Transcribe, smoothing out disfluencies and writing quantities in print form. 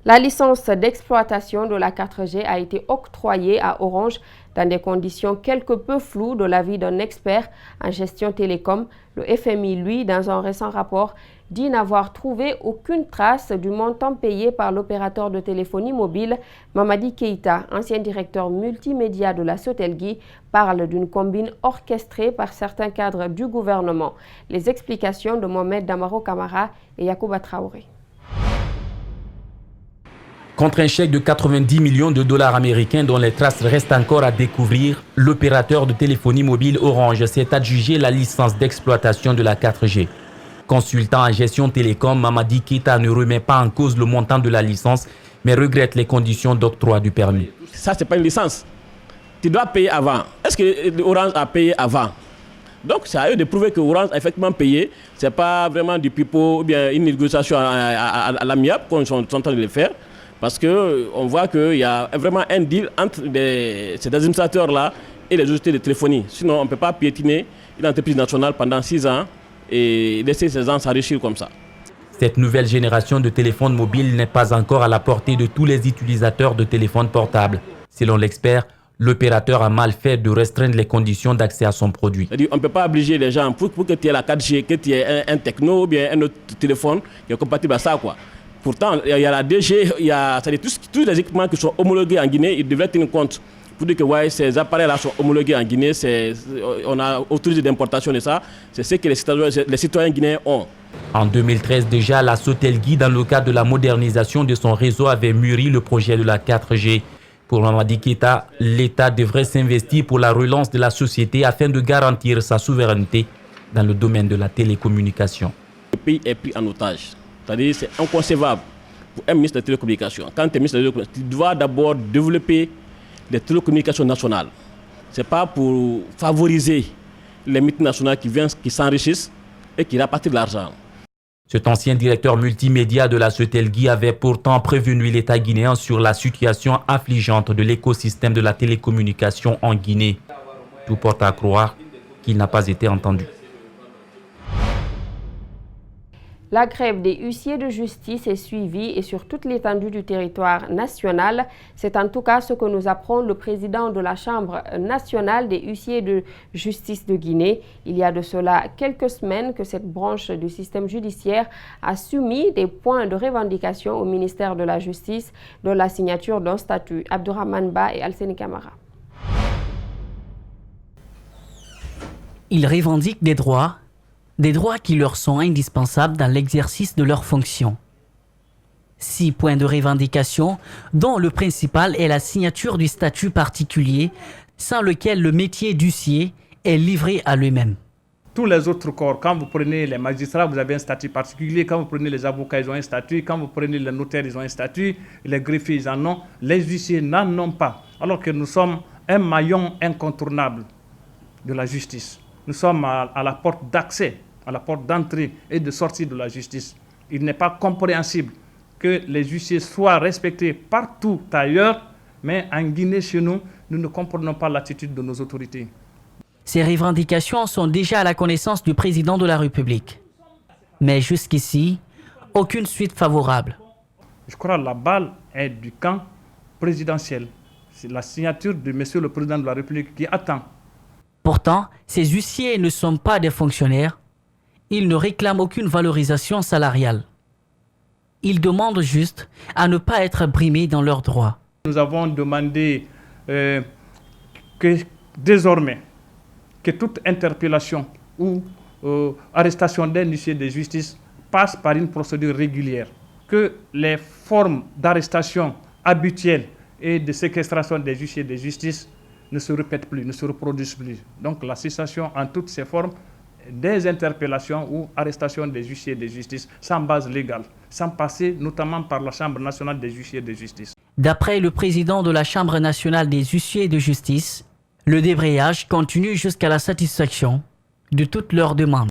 La licence d'exploitation de la 4G a été octroyée à Orange dans des conditions quelque peu floues de l'avis d'un expert en gestion télécom. Le FMI, lui, dans un récent rapport, dit n'avoir trouvé aucune trace du montant payé par l'opérateur de téléphonie mobile. Mamadi Keïta, ancien directeur multimédia de la Sotelgui, parle d'une combine orchestrée par certains cadres du gouvernement. Les explications de Mohamed Damaro Kamara et Yacouba Traoré. Contre un chèque de 90 millions de dollars américains dont les traces restent encore à découvrir, l'opérateur de téléphonie mobile Orange s'est adjugé la licence d'exploitation de la 4G. Consultant en gestion télécom, Mamadi Keïta ne remet pas en cause le montant de la licence, mais regrette les conditions d'octroi du permis. Ça, c'est pas une licence. Tu dois payer avant. Est-ce que Orange a payé avant? Donc, c'est à eux de prouver que Orange a effectivement payé. Ce n'est pas vraiment du pipeau ou bien une négociation à l'amiable qu'on est en train de le faire. Parce qu'on voit qu'il y a vraiment un deal entre ces administrateurs-là et les sociétés de téléphonie. Sinon, on ne peut pas piétiner une entreprise nationale pendant 6 ans et laisser ces gens s'enrichir comme ça. Cette nouvelle génération de téléphones mobiles n'est pas encore à la portée de tous les utilisateurs de téléphones portables. Selon l'expert, l'opérateur a mal fait de restreindre les conditions d'accès à son produit. On ne peut pas obliger les gens pour que tu aies la 4G, que tu aies un techno ou bien un autre téléphone qui est compatible à ça, quoi. Pourtant, il y a la DG, il y a tous les équipements qui sont homologués en Guinée, ils devraient tenir compte pour dire que ouais, ces appareils-là sont homologués en Guinée, on a autorisé d'importation de ça, c'est ce que les citoyens guinéens ont. En 2013 déjà, la Sotelgui, dans le cadre de la modernisation de son réseau, avait mûri le projet de la 4G. Pour Mamadi Keïta, l'État devrait s'investir pour la relance de la société afin de garantir sa souveraineté dans le domaine de la télécommunication. Le pays est pris en otage. C'est-à-dire c'est inconcevable pour un ministre des télécommunications. Quand tu es ministre des télécommunications, tu dois d'abord développer les télécommunications nationales. Ce n'est pas pour favoriser les multinationales qui s'enrichissent et qui rapportent de l'argent. Cet ancien directeur multimédia de la Sotelgui avait pourtant prévenu l'État guinéen sur la situation affligeante de l'écosystème de la télécommunication en Guinée. Tout porte à croire qu'il n'a pas été entendu. La grève des huissiers de justice est suivie et sur toute l'étendue du territoire national. C'est en tout cas ce que nous apprend le président de la Chambre nationale des huissiers de justice de Guinée. Il y a de cela quelques semaines que cette branche du système judiciaire a soumis des points de revendication au ministère de la Justice de la signature d'un statut. Abdourahmane Ba et Alseni Kamara. Ils revendiquent des droits qui leur sont indispensables dans l'exercice de leurs fonctions. 6 points de revendication, dont le principal est la signature du statut particulier, sans lequel le métier d'huissier est livré à lui-même. Tous les autres corps, quand vous prenez les magistrats, vous avez un statut particulier. Quand vous prenez les avocats, ils ont un statut. Quand vous prenez les notaires, ils ont un statut. Les greffiers, ils en ont. Les huissiers n'en ont pas. Alors que nous sommes un maillon incontournable de la justice. Nous sommes à la porte d'accès, à la porte d'entrée et de sortie de la justice. Il n'est pas compréhensible que les huissiers soient respectés partout ailleurs, mais en Guinée, chez nous, nous ne comprenons pas l'attitude de nos autorités. Ces revendications sont déjà à la connaissance du président de la République. Mais jusqu'ici, aucune suite favorable. Je crois que la balle est du camp présidentiel. C'est la signature de monsieur le président de la République qui attend. Pourtant, ces huissiers ne sont pas des fonctionnaires. Ils ne réclament aucune valorisation salariale. Ils demandent juste à ne pas être brimés dans leurs droits. Nous avons demandé que désormais, que toute interpellation ou arrestation d'un huissier de justice passe par une procédure régulière. Que les formes d'arrestation habituelles et de séquestration des huissiers de justice ne se répètent plus, ne se reproduisent plus. Donc la cessation en toutes ses formes des interpellations ou arrestations des huissiers de justice sans base légale, sans passer notamment par la Chambre nationale des huissiers de justice. D'après le président de la Chambre nationale des huissiers de justice, le débrayage continue jusqu'à la satisfaction de toutes leurs demandes.